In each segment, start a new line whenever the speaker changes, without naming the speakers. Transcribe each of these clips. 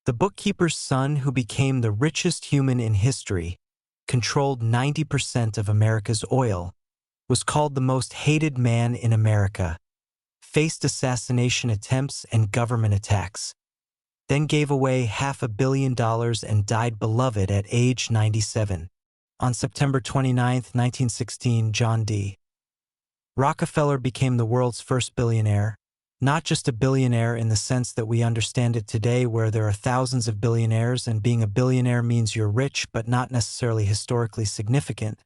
The bookkeeper's son, who became the richest human in history, controlled 90% of America's oil, was called the most hated man in America, faced assassination attempts and government attacks, then gave away $500 million and died beloved at age 97. On September 29, 1916, John D. Rockefeller became the world's first billionaire, not just a billionaire in the sense that we understand it today, where there are thousands of billionaires and being a billionaire means you're rich but not necessarily historically significant,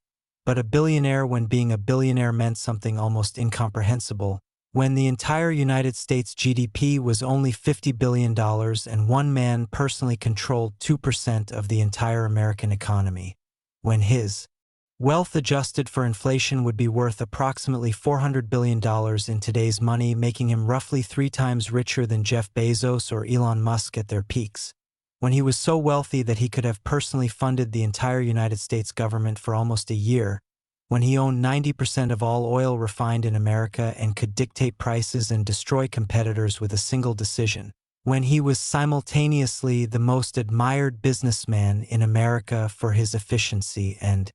but a billionaire when being a billionaire meant something almost incomprehensible, when the entire United States GDP was only $50 billion and one man personally controlled 2% of the entire American economy, when his wealth adjusted for inflation would be worth approximately $400 billion in today's money, making him roughly 3 times richer than Jeff Bezos or Elon Musk at their peaks. When he was so wealthy that he could have personally funded the entire United States government for almost a year, when he owned 90% of all oil refined in America and could dictate prices and destroy competitors with a single decision, when he was simultaneously the most admired businessman in America for his efficiency and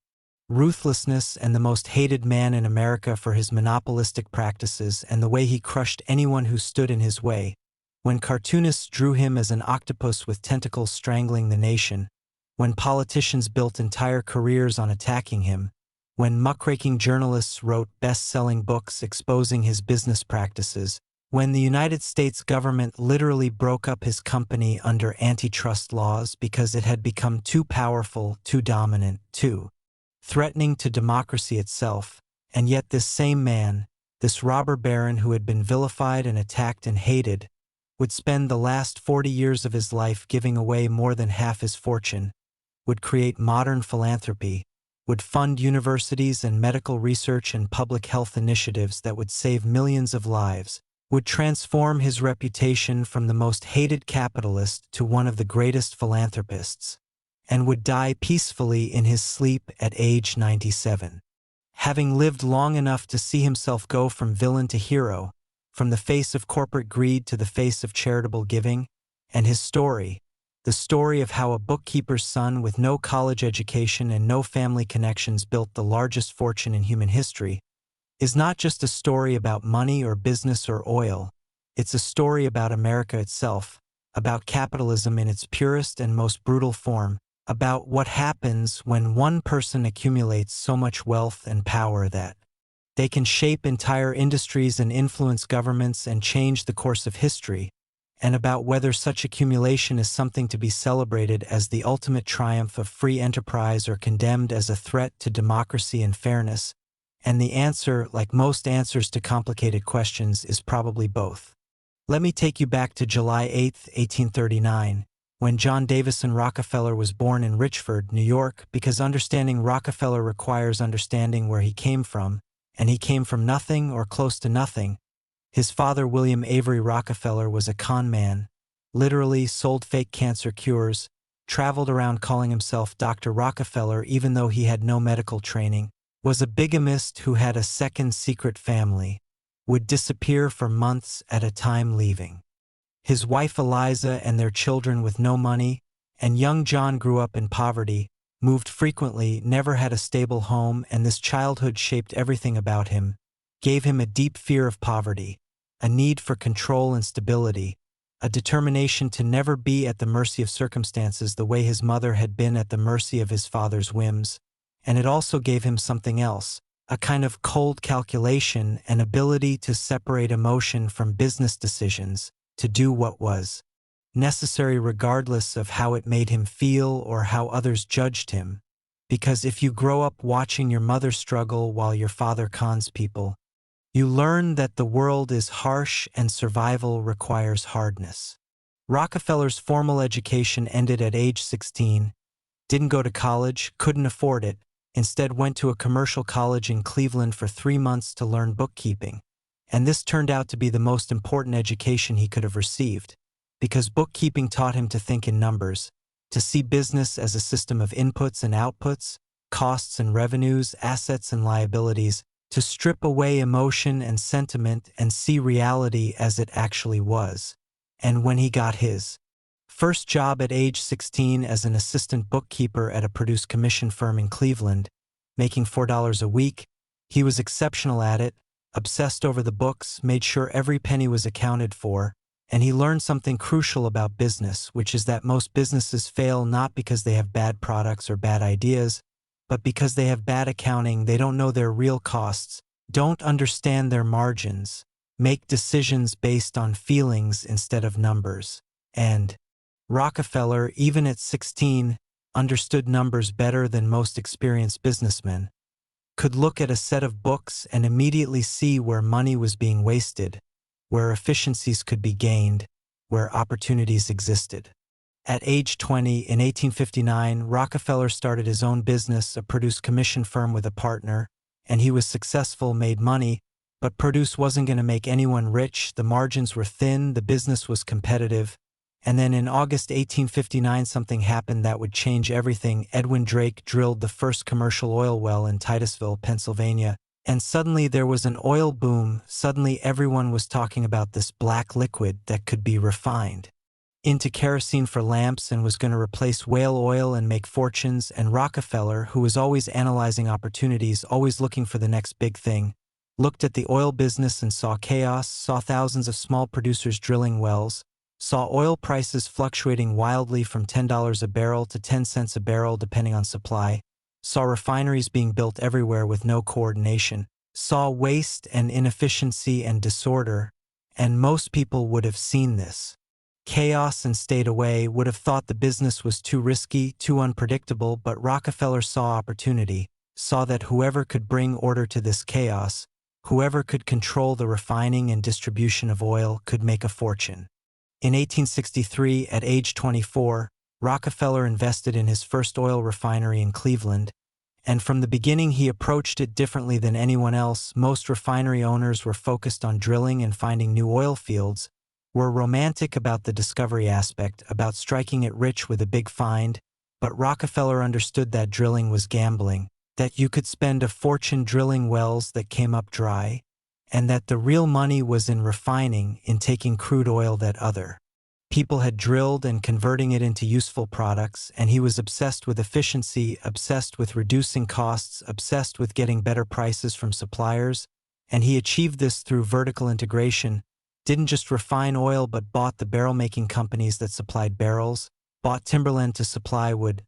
ruthlessness and the most hated man in America for his monopolistic practices and the way he crushed anyone who stood in his way, when cartoonists drew him as an octopus with tentacles strangling the nation, when politicians built entire careers on attacking him, when muckraking journalists wrote best-selling books exposing his business practices, when the United States government literally broke up his company under antitrust laws because it had become too powerful, too dominant, too threatening to democracy itself, and yet this same man, this robber baron who had been vilified and attacked and hated, would spend the last 40 years of his life giving away more than half his fortune, would create modern philanthropy, would fund universities and medical research and public health initiatives that would save millions of lives, would transform his reputation from the most hated capitalist to one of the greatest philanthropists, and would die peacefully in his sleep at age 97. Having lived long enough to see himself go from villain to hero, from the face of corporate greed to the face of charitable giving, and his story, the story of how a bookkeeper's son with no college education and no family connections built the largest fortune in human history, is not just a story about money or business or oil, it's a story about America itself, about capitalism in its purest and most brutal form, about what happens when one person accumulates so much wealth and power that they can shape entire industries and influence governments and change the course of history, and about whether such accumulation is something to be celebrated as the ultimate triumph of free enterprise or condemned as a threat to democracy and fairness, and the answer, like most answers to complicated questions, is probably both. Let me take you back to July 8, 1839, when John Davison Rockefeller was born in Richford, New York, because understanding Rockefeller requires understanding where he came from, and he came from nothing or close to nothing. His father, William Avery Rockefeller, was a con man, literally sold fake cancer cures, traveled around calling himself Dr. Rockefeller even though he had no medical training, was a bigamist who had a second secret family, would disappear for months at a time leaving his wife Eliza and their children with no money, and young John grew up in poverty, moved frequently, never had a stable home, and this childhood shaped everything about him, gave him a deep fear of poverty, a need for control and stability, a determination to never be at the mercy of circumstances the way his mother had been at the mercy of his father's whims, and it also gave him something else, a kind of cold calculation and ability to separate emotion from business decisions, to do what was necessary regardless of how it made him feel or how others judged him, because if you grow up watching your mother struggle while your father cons people, you learn that the world is harsh and survival requires hardness. Rockefeller's formal education ended at age 16, didn't go to college, couldn't afford it, instead went to a commercial college in Cleveland for 3 months to learn bookkeeping. And this turned out to be the most important education he could have received, because bookkeeping taught him to think in numbers, to see business as a system of inputs and outputs, costs and revenues, assets and liabilities, to strip away emotion and sentiment and see reality as it actually was. And when he got his First job at age 16 as an assistant bookkeeper at a produce commission firm in Cleveland, making $4 a week. He was exceptional at it, obsessed over the books, made sure every penny was accounted for, and he learned something crucial about business, which is that most businesses fail not because they have bad products or bad ideas, but because they have bad accounting. They don't know their real costs, don't understand their margins, make decisions based on feelings instead of numbers. And Rockefeller, even at 16, understood numbers better than most experienced businessmen, could look at a set of books and immediately see where money was being wasted, where efficiencies could be gained, where opportunities existed. At age 20, in 1859, Rockefeller started his own business, a produce commission firm with a partner, and he was successful, made money, but produce wasn't going to make anyone rich. The margins were thin, the business was competitive. And then in August 1859, something happened that would change everything. Edwin Drake drilled the first commercial oil well in Titusville, Pennsylvania, and suddenly there was an oil boom. Suddenly everyone was talking about this black liquid that could be refined into kerosene for lamps and was going to replace whale oil and make fortunes. And Rockefeller, who was always analyzing opportunities, always looking for the next big thing, looked at the oil business and saw chaos, saw thousands of small producers drilling wells, saw oil prices fluctuating wildly from $10 a barrel to 10 cents a barrel depending on supply, saw refineries being built everywhere with no coordination, saw waste and inefficiency and disorder, and most people would have seen this chaos and stayed away, would have thought the business was too risky, too unpredictable. But Rockefeller saw opportunity, saw that whoever could bring order to this chaos, whoever could control the refining and distribution of oil, could make a fortune. In 1863, at age 24, Rockefeller invested in his first oil refinery in Cleveland, and from the beginning he approached it differently than anyone else. Most refinery owners were focused on drilling and finding new oil fields, were romantic about the discovery aspect, about striking it rich with a big find, but Rockefeller understood that drilling was gambling, that you could spend a fortune drilling wells that came up dry, and that the real money was in refining, in taking crude oil that other people had drilled and converting it into useful products. And he was obsessed with efficiency, obsessed with reducing costs, obsessed with getting better prices from suppliers, and he achieved this through vertical integration. Didn't just refine oil but bought the barrel-making companies that supplied barrels, bought timberland to supply wood,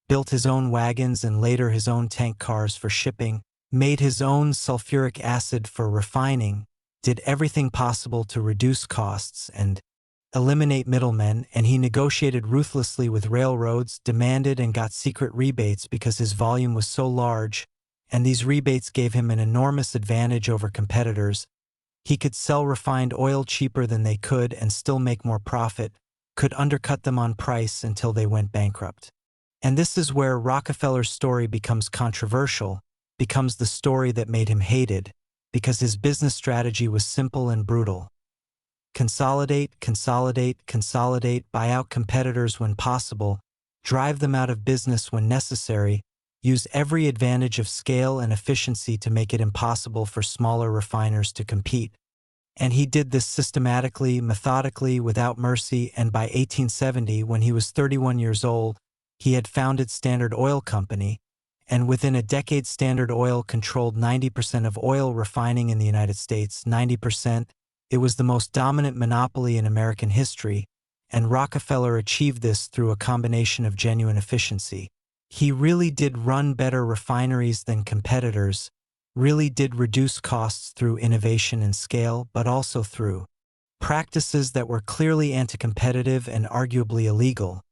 built his own wagons and later his own tank cars for shipping, made his own sulfuric acid for refining, did everything possible to reduce costs and eliminate middlemen, and he negotiated ruthlessly with railroads, demanded and got secret rebates because his volume was so large, and these rebates gave him an enormous advantage over competitors. He could sell refined oil cheaper than they could and still make more profit, could undercut them on price until they went bankrupt. And this is where Rockefeller's story becomes controversial, becomes the story that made him hated, because his business strategy was simple and brutal. Consolidate, consolidate, consolidate, buy out competitors when possible, drive them out of business when necessary, use every advantage of scale and efficiency to make it impossible for smaller refiners to compete. And he did this systematically, methodically, without mercy, and by 1870, when he was 31 years old, he had founded Standard Oil Company, and within a decade Standard Oil controlled 90% of oil refining in the United States, 90%. It was the most dominant monopoly in American history, and Rockefeller achieved this through a combination of genuine efficiency. He really did run better refineries than competitors, really did reduce costs through innovation and scale, but also through practices that were clearly anti-competitive and arguably illegal.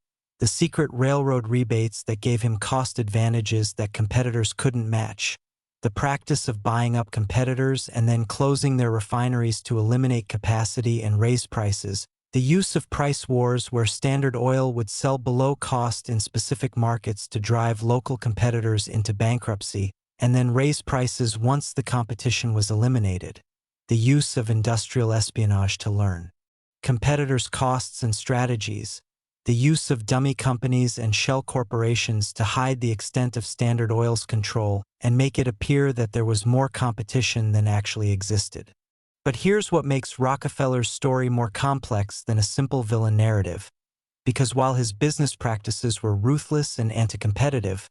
The secret railroad rebates that gave him cost advantages that competitors couldn't match. The practice of buying up competitors and then closing their refineries to eliminate capacity and raise prices. The use of price wars where Standard Oil would sell below cost in specific markets to drive local competitors into bankruptcy, and then raise prices once the competition was eliminated. The use of industrial espionage to learn competitors' costs and strategies. The use of dummy companies and shell corporations to hide the extent of Standard Oil's control and make it appear that there was more competition than actually existed. But here's what makes Rockefeller's story more complex than a simple villain narrative. because while his business practices were ruthless and anti-competitive,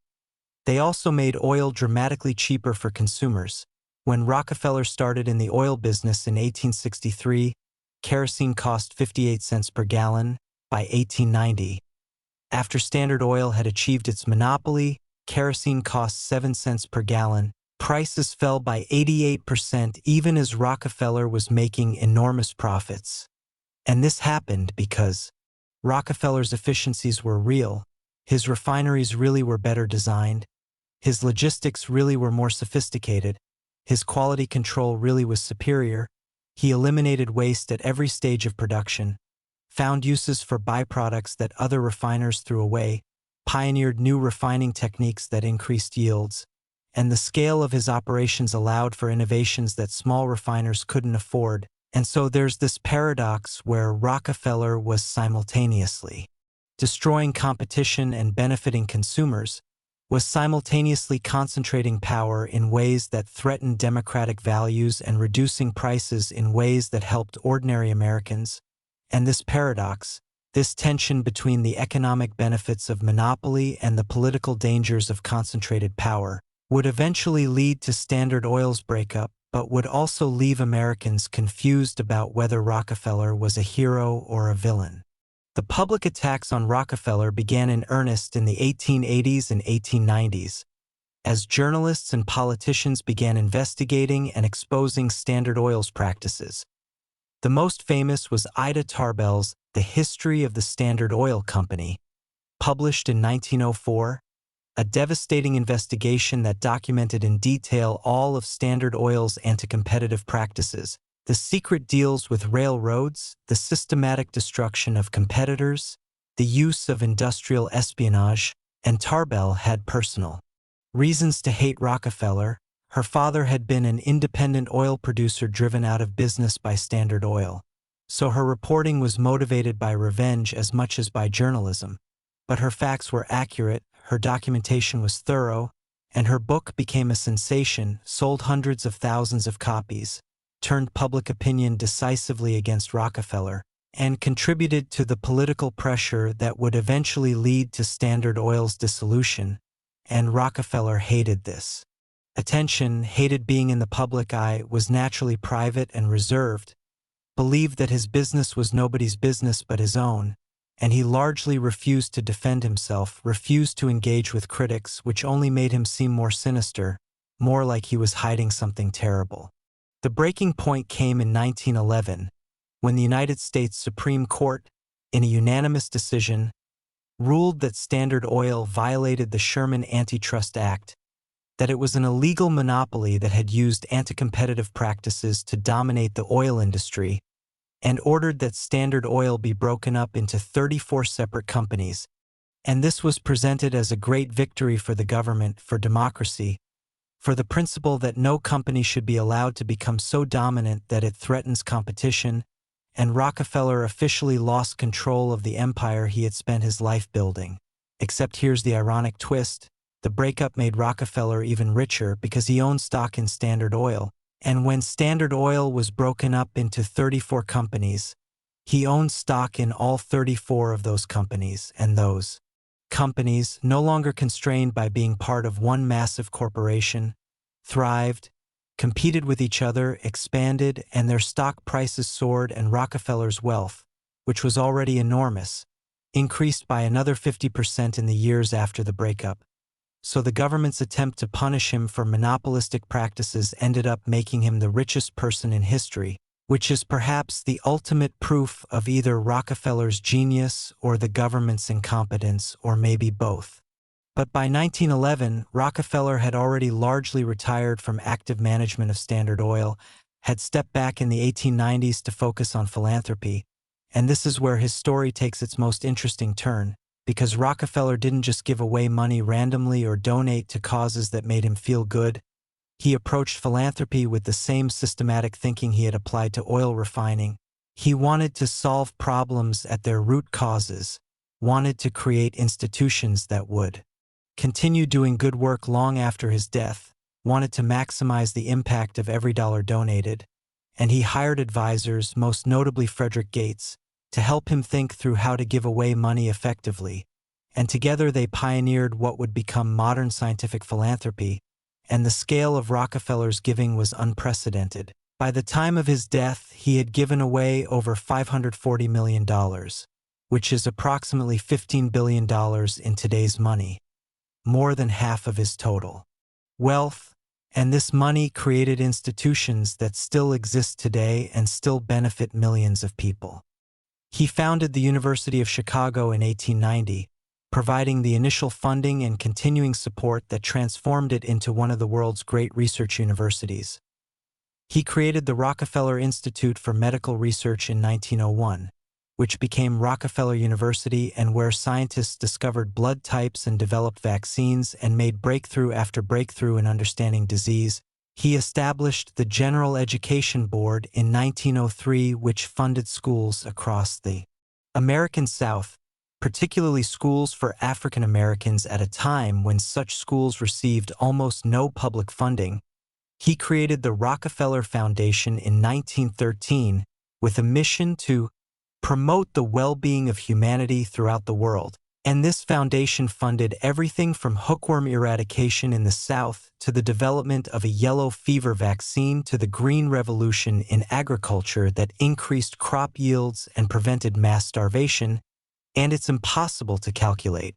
they also made oil dramatically cheaper for consumers. When Rockefeller started in the oil business in 1863, kerosene cost 58 cents per gallon. By 1890, after Standard Oil had achieved its monopoly, kerosene cost 7 cents per gallon. Prices fell by 88% even as Rockefeller was making enormous profits. And this happened because Rockefeller's efficiencies were real, his refineries really were better designed, his logistics really were more sophisticated, his quality control really was superior, he eliminated waste at every stage of production, found uses for byproducts that other refiners threw away, pioneered new refining techniques that increased yields, and the scale of his operations allowed for innovations that small refiners couldn't afford. And so there's this paradox where Rockefeller was simultaneously destroying competition and benefiting consumers, was simultaneously concentrating power in ways that threatened democratic values and reducing prices in ways that helped ordinary Americans. And this paradox, this tension between the economic benefits of monopoly and the political dangers of concentrated power, would eventually lead to Standard Oil's breakup, but would also leave Americans confused about whether Rockefeller was a hero or a villain. The public attacks on Rockefeller began in earnest in the 1880s and 1890s, as journalists and politicians began investigating and exposing Standard Oil's practices. The most famous was Ida Tarbell's The History of the Standard Oil Company, published in 1904, a devastating investigation that documented in detail all of Standard Oil's anti-competitive practices, the secret deals with railroads, the systematic destruction of competitors, the use of industrial espionage, and Tarbell had personal reasons to hate Rockefeller. Her father had been an independent oil producer driven out of business by Standard Oil, so her reporting was motivated by revenge as much as by journalism. But her facts were accurate, her documentation was thorough, and her book became a sensation, sold hundreds of thousands of copies, turned public opinion decisively against Rockefeller, and contributed to the political pressure that would eventually lead to Standard Oil's dissolution, and Rockefeller hated this. Attention, hated being in the public eye, was naturally private and reserved, believed that his business was nobody's business but his own, and he largely refused to defend himself, refused to engage with critics, which only made him seem more sinister, more like he was hiding something terrible. The breaking point came in 1911, when the United States Supreme Court, in a unanimous decision, ruled that Standard Oil violated the Sherman Antitrust Act, that it was an illegal monopoly that had used anti-competitive practices to dominate the oil industry, and ordered that Standard Oil be broken up into 34 separate companies. And this was presented as a great victory for the government, for democracy, for the principle that no company should be allowed to become so dominant that it threatens competition, and Rockefeller officially lost control of the empire he had spent his life building. Except here's the ironic twist. The breakup made Rockefeller even richer because he owned stock in Standard Oil, and when Standard Oil was broken up into 34 companies, he owned stock in all 34 of those companies, and those companies, no longer constrained by being part of one massive corporation, thrived, competed with each other, expanded, and their stock prices soared, and Rockefeller's wealth, which was already enormous, increased by another 50% in the years after the breakup. So the government's attempt to punish him for monopolistic practices ended up making him the richest person in history, which is perhaps the ultimate proof of either Rockefeller's genius or the government's incompetence, or maybe both. But by 1911, Rockefeller had already largely retired from active management of Standard Oil, had stepped back in the 1890s to focus on philanthropy, and this is where his story takes its most interesting turn, because Rockefeller didn't just give away money randomly or donate to causes that made him feel good. He approached philanthropy with the same systematic thinking he had applied to oil refining. He wanted to solve problems at their root causes, wanted to create institutions that would continue doing good work long after his death, wanted to maximize the impact of every dollar donated, and he hired advisors, most notably Frederick Gates, to help him think through how to give away money effectively, and together they pioneered what would become modern scientific philanthropy, and the scale of Rockefeller's giving was unprecedented. By the time of his death, he had given away over $540 million, which is approximately $15 billion in today's money, more than half of his total wealth, and this money created institutions that still exist today and still benefit millions of people. He founded the University of Chicago in 1890, providing the initial funding and continuing support that transformed it into one of the world's great research universities. He created the Rockefeller Institute for Medical Research in 1901, which became Rockefeller University and where scientists discovered blood types and developed vaccines and made breakthrough after breakthrough in understanding disease. He established the General Education Board in 1903, which funded schools across the American South, particularly schools for African Americans at a time when such schools received almost no public funding. He created the Rockefeller Foundation in 1913 with a mission to promote the well-being of humanity throughout the world, and this foundation funded everything from hookworm eradication in the South to the development of a yellow fever vaccine to the Green Revolution in agriculture that increased crop yields and prevented mass starvation, and it's impossible to calculate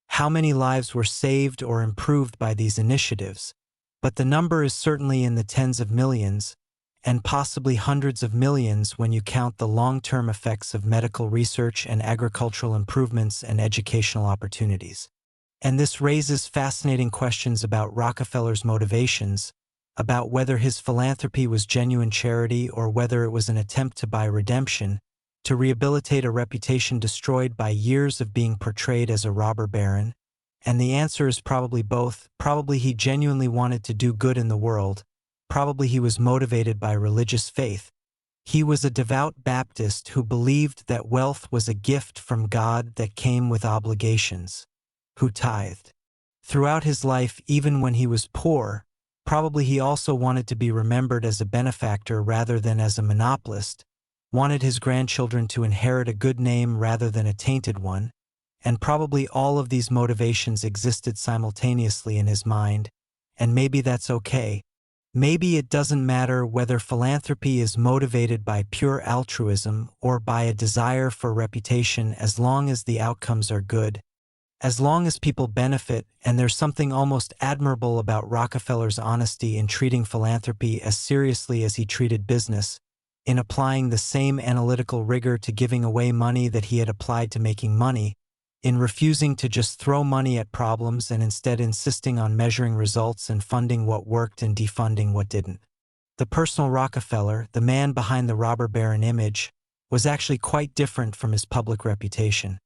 how many lives were saved or improved by these initiatives, but the number is certainly in the tens of millions, and possibly hundreds of millions when you count the long-term effects of medical research and agricultural improvements and educational opportunities. And this raises fascinating questions about Rockefeller's motivations, about whether his philanthropy was genuine charity or whether it was an attempt to buy redemption, to rehabilitate a reputation destroyed by years of being portrayed as a robber baron. And the answer is probably both. Probably he genuinely wanted to do good in the world. Probably he was motivated by religious faith. He was a devout Baptist who believed that wealth was a gift from God that came with obligations, who tithed. Throughout his life, even when he was poor, probably he also wanted to be remembered as a benefactor rather than as a monopolist, wanted his grandchildren to inherit a good name rather than a tainted one, and probably all of these motivations existed simultaneously in his mind, and maybe that's okay. Maybe it doesn't matter whether philanthropy is motivated by pure altruism or by a desire for reputation as long as the outcomes are good, as long as people benefit, and there's something almost admirable about Rockefeller's honesty in treating philanthropy as seriously as he treated business, in applying the same analytical rigor to giving away money that he had applied to making money, in refusing to just throw money at problems and instead insisting on measuring results and funding what worked and defunding what didn't. The personal Rockefeller, the man behind the robber baron image, was actually quite different from his public reputation.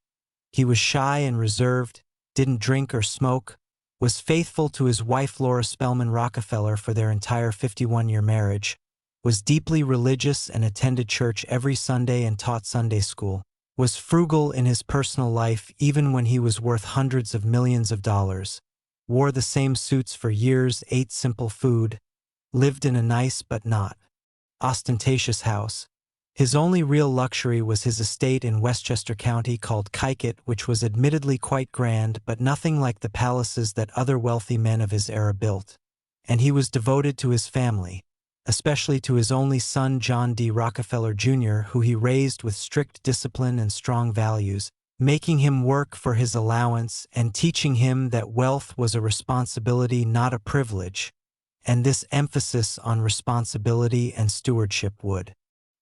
He was shy and reserved, didn't drink or smoke, was faithful to his wife Laura Spelman Rockefeller for their entire 51-year marriage, was deeply religious and attended church every Sunday and taught Sunday school, was frugal in his personal life even when he was worth hundreds of millions of dollars, wore the same suits for years, ate simple food, lived in a nice but not ostentatious house. His only real luxury was his estate in Westchester County called Kykuit, which was admittedly quite grand but nothing like the palaces that other wealthy men of his era built. And he was devoted to his family, especially to his only son John D. Rockefeller Jr., who he raised with strict discipline and strong values, making him work for his allowance and teaching him that wealth was a responsibility, not a privilege, and this emphasis on responsibility and stewardship would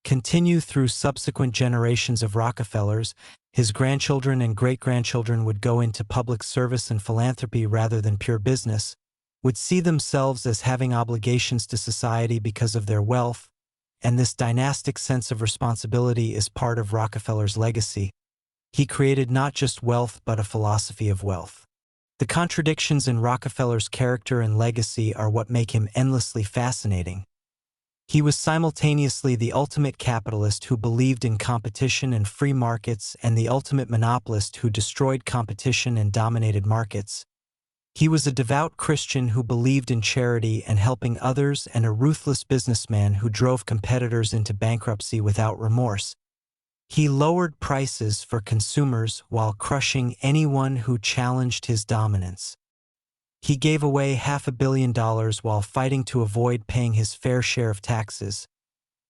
continue through subsequent generations of Rockefellers. His grandchildren and great-grandchildren would go into public service and philanthropy rather than pure business, would see themselves as having obligations to society because of their wealth, and this dynastic sense of responsibility is part of Rockefeller's legacy. He created not just wealth but a philosophy of wealth. The contradictions in Rockefeller's character and legacy are what make him endlessly fascinating. He was simultaneously the ultimate capitalist who believed in competition and free markets and the ultimate monopolist who destroyed competition and dominated markets. He was a devout Christian who believed in charity and helping others and a ruthless businessman who drove competitors into bankruptcy without remorse. He lowered prices for consumers while crushing anyone who challenged his dominance. He gave away $500 million while fighting to avoid paying his fair share of taxes.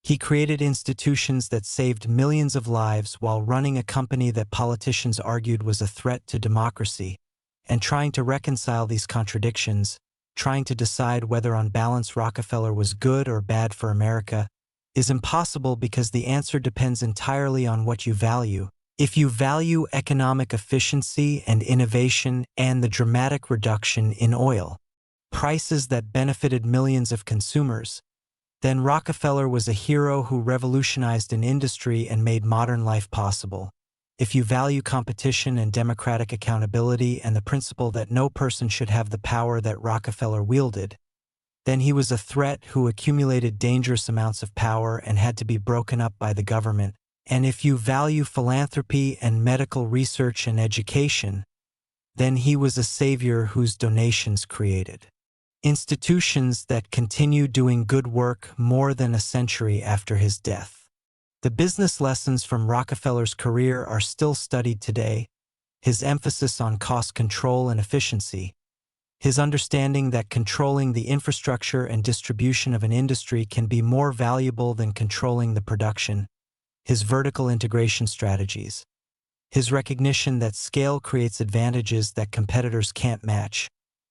He created institutions that saved millions of lives while running a company that politicians argued was a threat to democracy. And trying to reconcile these contradictions, trying to decide whether on balance Rockefeller was good or bad for America, is impossible because the answer depends entirely on what you value. If you value economic efficiency and innovation and the dramatic reduction in oil prices that benefited millions of consumers, then Rockefeller was a hero who revolutionized an industry and made modern life possible. If you value competition and democratic accountability and the principle that no person should have the power that Rockefeller wielded, then he was a threat who accumulated dangerous amounts of power and had to be broken up by the government. And if you value philanthropy and medical research and education, then he was a savior whose donations created institutions that continue doing good work more than a century after his death. The business lessons from Rockefeller's career are still studied today: his emphasis on cost control and efficiency, his understanding that controlling the infrastructure and distribution of an industry can be more valuable than controlling the production, his vertical integration strategies, his recognition that scale creates advantages that competitors can't match,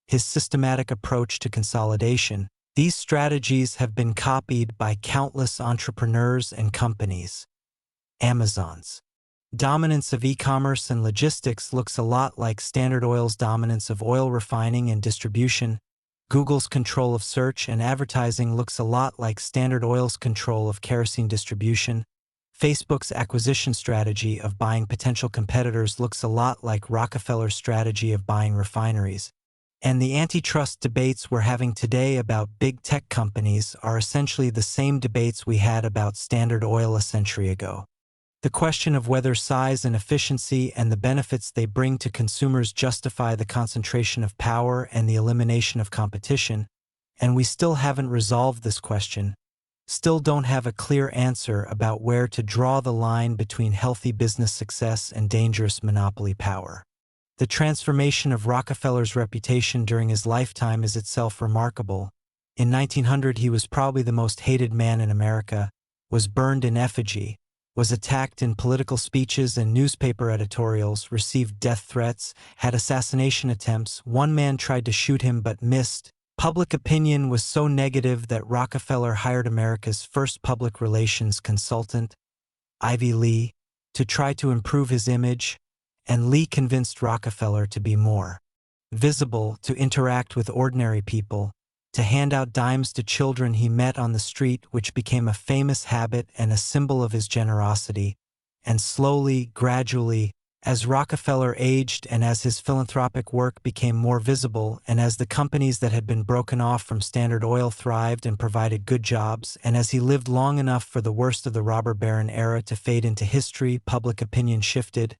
his systematic approach to consolidation. These strategies have been copied by countless entrepreneurs and companies. Amazon's dominance of e-commerce and logistics looks a lot like Standard Oil's dominance of oil refining and distribution. Google's control of search and advertising looks a lot like Standard Oil's control of kerosene distribution. Facebook's acquisition strategy of buying potential competitors looks a lot like Rockefeller's strategy of buying refineries. And the antitrust debates we're having today about big tech companies are essentially the same debates we had about Standard Oil a century ago. The question of whether size and efficiency and the benefits they bring to consumers justify the concentration of power and the elimination of competition, and we still haven't resolved this question, still don't have a clear answer about where to draw the line between healthy business success and dangerous monopoly power. The transformation of Rockefeller's reputation during his lifetime is itself remarkable. In 1900, he was probably the most hated man in America, was burned in effigy, was attacked in political speeches and newspaper editorials, received death threats, had assassination attempts. One man tried to shoot him but missed. Public opinion was so negative that Rockefeller hired America's first public relations consultant, Ivy Lee, to try to improve his image, and Lee convinced Rockefeller to be more visible, to interact with ordinary people, to hand out dimes to children he met on the street, which became a famous habit and a symbol of his generosity. And slowly, gradually, as Rockefeller aged and as his philanthropic work became more visible, and as the companies that had been broken off from Standard Oil thrived and provided good jobs, and as he lived long enough for the worst of the robber baron era to fade into history, public opinion shifted.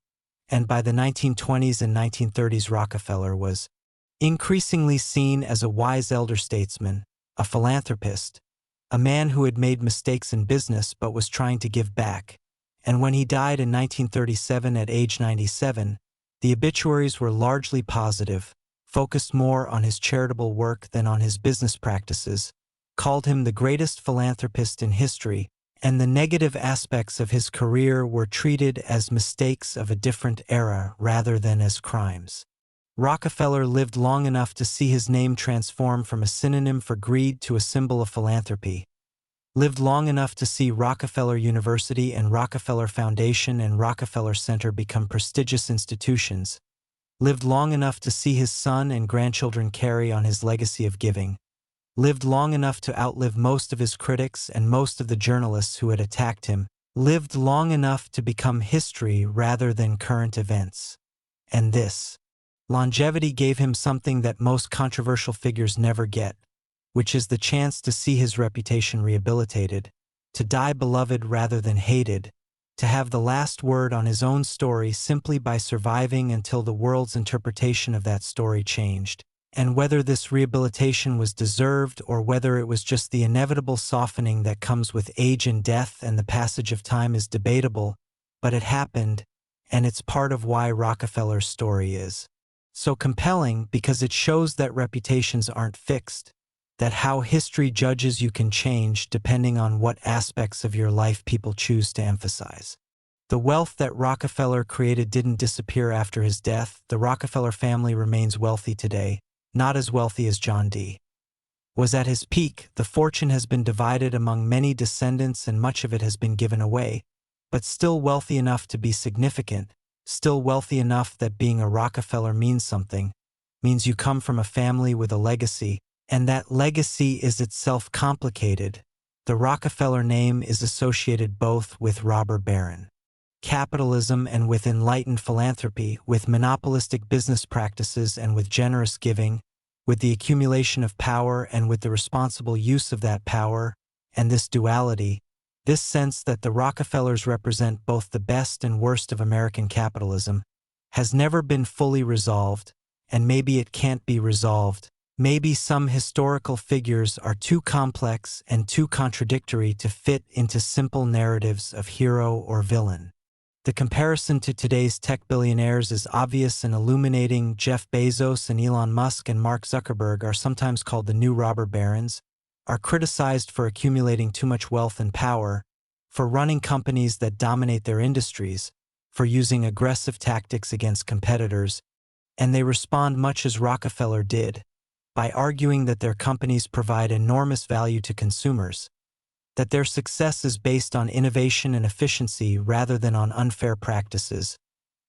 And by the 1920s and 1930s, Rockefeller was increasingly seen as a wise elder statesman, a philanthropist, a man who had made mistakes in business but was trying to give back. And when he died in 1937 at age 97, the obituaries were largely positive, focused more on his charitable work than on his business practices, called him the greatest philanthropist in history, and the negative aspects of his career were treated as mistakes of a different era rather than as crimes. Rockefeller lived long enough to see his name transform from a synonym for greed to a symbol of philanthropy, lived long enough to see Rockefeller University and Rockefeller Foundation and Rockefeller Center become prestigious institutions, lived long enough to see his son and grandchildren carry on his legacy of giving, lived long enough to outlive most of his critics and most of the journalists who had attacked him, lived long enough to become history rather than current events. And this longevity gave him something that most controversial figures never get, which is the chance to see his reputation rehabilitated, to die beloved rather than hated, to have the last word on his own story simply by surviving until the world's interpretation of that story changed. And whether this rehabilitation was deserved or whether it was just the inevitable softening that comes with age and death and the passage of time is debatable, but it happened, and it's part of why Rockefeller's story is so compelling, because it shows that reputations aren't fixed, that how history judges you can change depending on what aspects of your life people choose to emphasize. The wealth that Rockefeller created didn't disappear after his death. The Rockefeller family remains wealthy today, not as wealthy as John D. was at his peak. The fortune has been divided among many descendants and much of it has been given away, but still wealthy enough to be significant, still wealthy enough that being a Rockefeller means something, means you come from a family with a legacy, and that legacy is itself complicated. The Rockefeller name is associated both with robber baron capitalism and with enlightened philanthropy, with monopolistic business practices and with generous giving, with the accumulation of power and with the responsible use of that power, and this duality, this sense that the Rockefellers represent both the best and worst of American capitalism, has never been fully resolved, and maybe it can't be resolved. Maybe some historical figures are too complex and too contradictory to fit into simple narratives of hero or villain. The comparison to today's tech billionaires is obvious and illuminating. Jeff Bezos and Elon Musk and Mark Zuckerberg are sometimes called the new robber barons, are criticized for accumulating too much wealth and power, for running companies that dominate their industries, for using aggressive tactics against competitors, and they respond much as Rockefeller did, by arguing that their companies provide enormous value to consumers, that their success is based on innovation and efficiency rather than on unfair practices,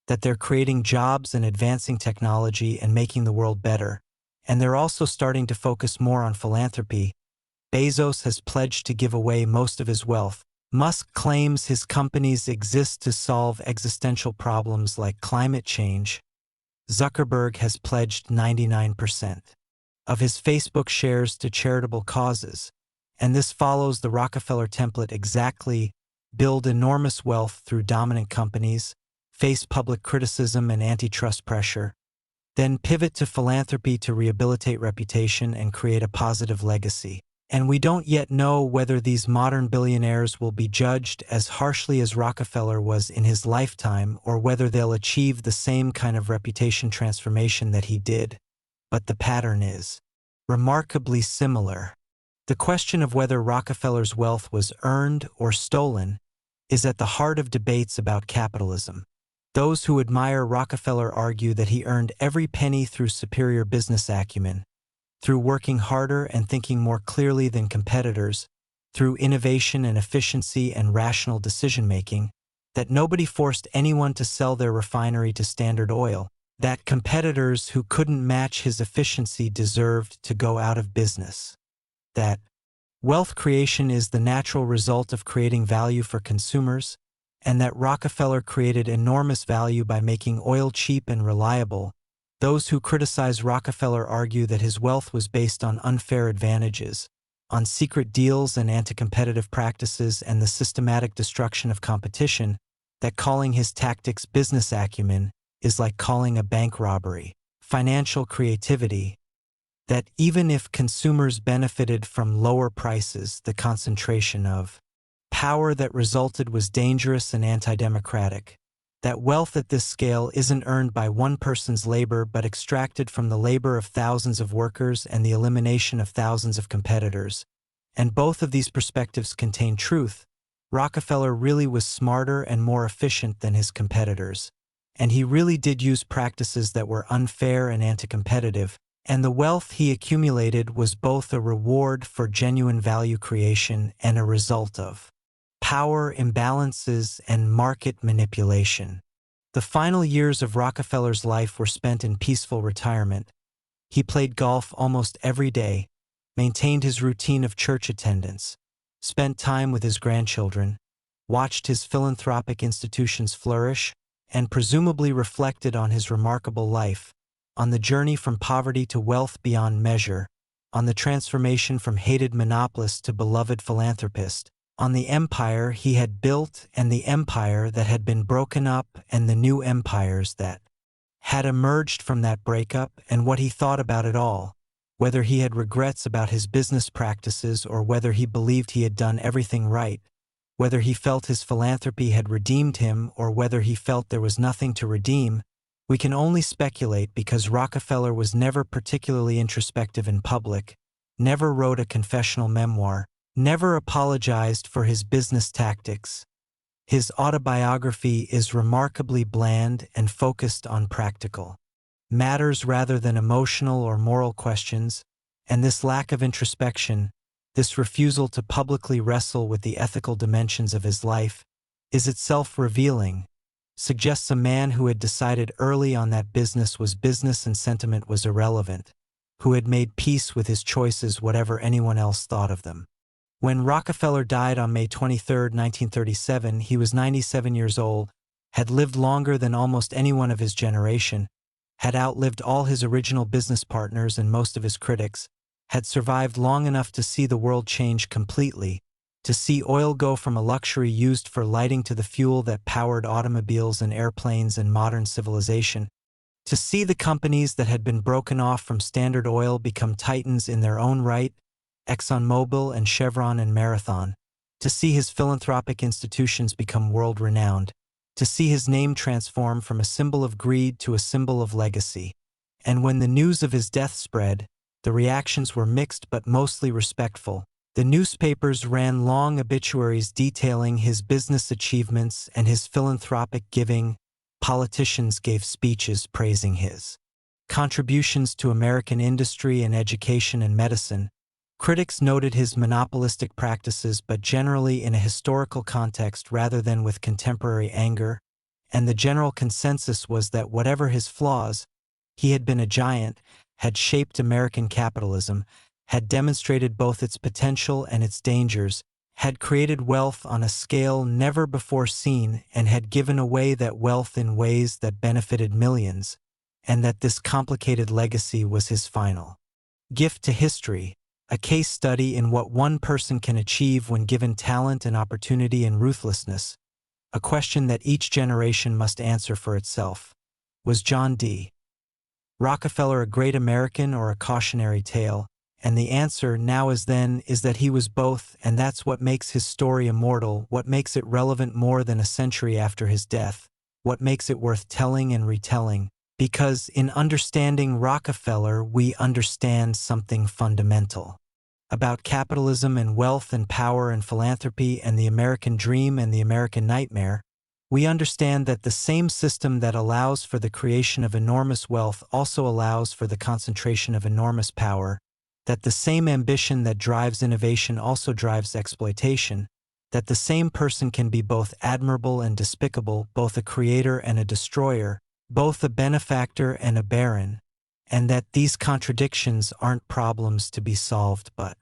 that they're creating jobs and advancing technology and making the world better, and they're also starting to focus more on philanthropy. Bezos has pledged to give away most of his wealth. Musk claims his companies exist to solve existential problems like climate change. Zuckerberg has pledged 99% of his Facebook shares to charitable causes, and this follows the Rockefeller template exactly: build enormous wealth through dominant companies, face public criticism and antitrust pressure, then pivot to philanthropy to rehabilitate reputation and create a positive legacy. And we don't yet know whether these modern billionaires will be judged as harshly as Rockefeller was in his lifetime, or whether they'll achieve the same kind of reputation transformation that he did. But the pattern is remarkably similar. The question of whether Rockefeller's wealth was earned or stolen is at the heart of debates about capitalism. Those who admire Rockefeller argue that he earned every penny through superior business acumen, through working harder and thinking more clearly than competitors, through innovation and efficiency and rational decision-making, that nobody forced anyone to sell their refinery to Standard Oil, that competitors who couldn't match his efficiency deserved to go out of business, that wealth creation is the natural result of creating value for consumers, and that Rockefeller created enormous value by making oil cheap and reliable. Those who criticize Rockefeller argue that his wealth was based on unfair advantages, on secret deals and anti-competitive practices and the systematic destruction of competition, that calling his tactics business acumen is like calling a bank robbery financial creativity, that even if consumers benefited from lower prices, the concentration of power that resulted was dangerous and anti-democratic, that wealth at this scale isn't earned by one person's labor but extracted from the labor of thousands of workers and the elimination of thousands of competitors. And both of these perspectives contain truth. Rockefeller really was smarter and more efficient than his competitors, and he really did use practices that were unfair and anti-competitive, and the wealth he accumulated was both a reward for genuine value creation and a result of power imbalances and market manipulation. The final years of Rockefeller's life were spent in peaceful retirement. He played golf almost every day, maintained his routine of church attendance, spent time with his grandchildren, watched his philanthropic institutions flourish, and presumably reflected on his remarkable life, on the journey from poverty to wealth beyond measure, on the transformation from hated monopolist to beloved philanthropist, on the empire he had built and the empire that had been broken up and the new empires that had emerged from that breakup, and what he thought about it all, whether he had regrets about his business practices or whether he believed he had done everything right. Whether he felt his philanthropy had redeemed him or whether he felt there was nothing to redeem, we can only speculate because Rockefeller was never particularly introspective in public, never wrote a confessional memoir, never apologized for his business tactics. His autobiography is remarkably bland and focused on practical matters rather than emotional or moral questions, and this lack of introspection, this refusal to publicly wrestle with the ethical dimensions of his life, is itself revealing, suggests a man who had decided early on that business was business and sentiment was irrelevant, who had made peace with his choices whatever anyone else thought of them. When Rockefeller died on May 23, 1937, he was 97 years old, had lived longer than almost anyone of his generation, had outlived all his original business partners and most of his critics, had survived long enough to see the world change completely, to see oil go from a luxury used for lighting to the fuel that powered automobiles and airplanes and modern civilization, to see the companies that had been broken off from Standard Oil become titans in their own right, ExxonMobil and Chevron and Marathon, to see his philanthropic institutions become world-renowned, to see his name transform from a symbol of greed to a symbol of legacy. And when the news of his death spread, the reactions were mixed but mostly respectful. The newspapers ran long obituaries detailing his business achievements and his philanthropic giving. Politicians gave speeches praising his contributions to American industry and education and medicine. Critics noted his monopolistic practices but generally in a historical context rather than with contemporary anger, and the general consensus was that whatever his flaws, he had been a giant, had shaped American capitalism, had demonstrated both its potential and its dangers, had created wealth on a scale never before seen, and had given away that wealth in ways that benefited millions, and that this complicated legacy was his final gift to history, a case study in what one person can achieve when given talent and opportunity and ruthlessness, a question that each generation must answer for itself. Was John D. Rockefeller a great American or a cautionary tale? And the answer, now as then, is that he was both, and that's what makes his story immortal, what makes it relevant more than a century after his death, what makes it worth telling and retelling, because in understanding Rockefeller we understand something fundamental about capitalism and wealth and power and philanthropy and the American dream and the American nightmare. We understand that the same system that allows for the creation of enormous wealth also allows for the concentration of enormous power, that the same ambition that drives innovation also drives exploitation, that the same person can be both admirable and despicable, both a creator and a destroyer, both a benefactor and a baron, and that these contradictions aren't problems to be solved but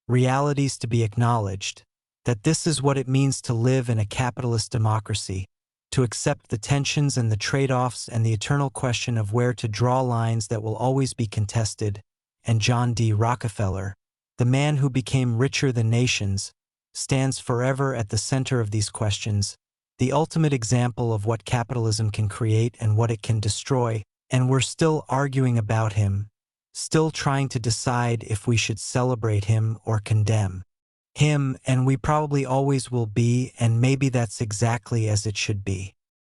realities to be acknowledged, that this is what it means to live in a capitalist democracy, to accept the tensions and the trade-offs and the eternal question of where to draw lines that will always be contested. And John D. Rockefeller, the man who became richer than nations, stands forever at the center of these questions, the ultimate example of what capitalism can create and what it can destroy, and we're still arguing about him, still trying to decide if we should celebrate him or condemn him, and we probably always will be, and maybe that's exactly as it should be.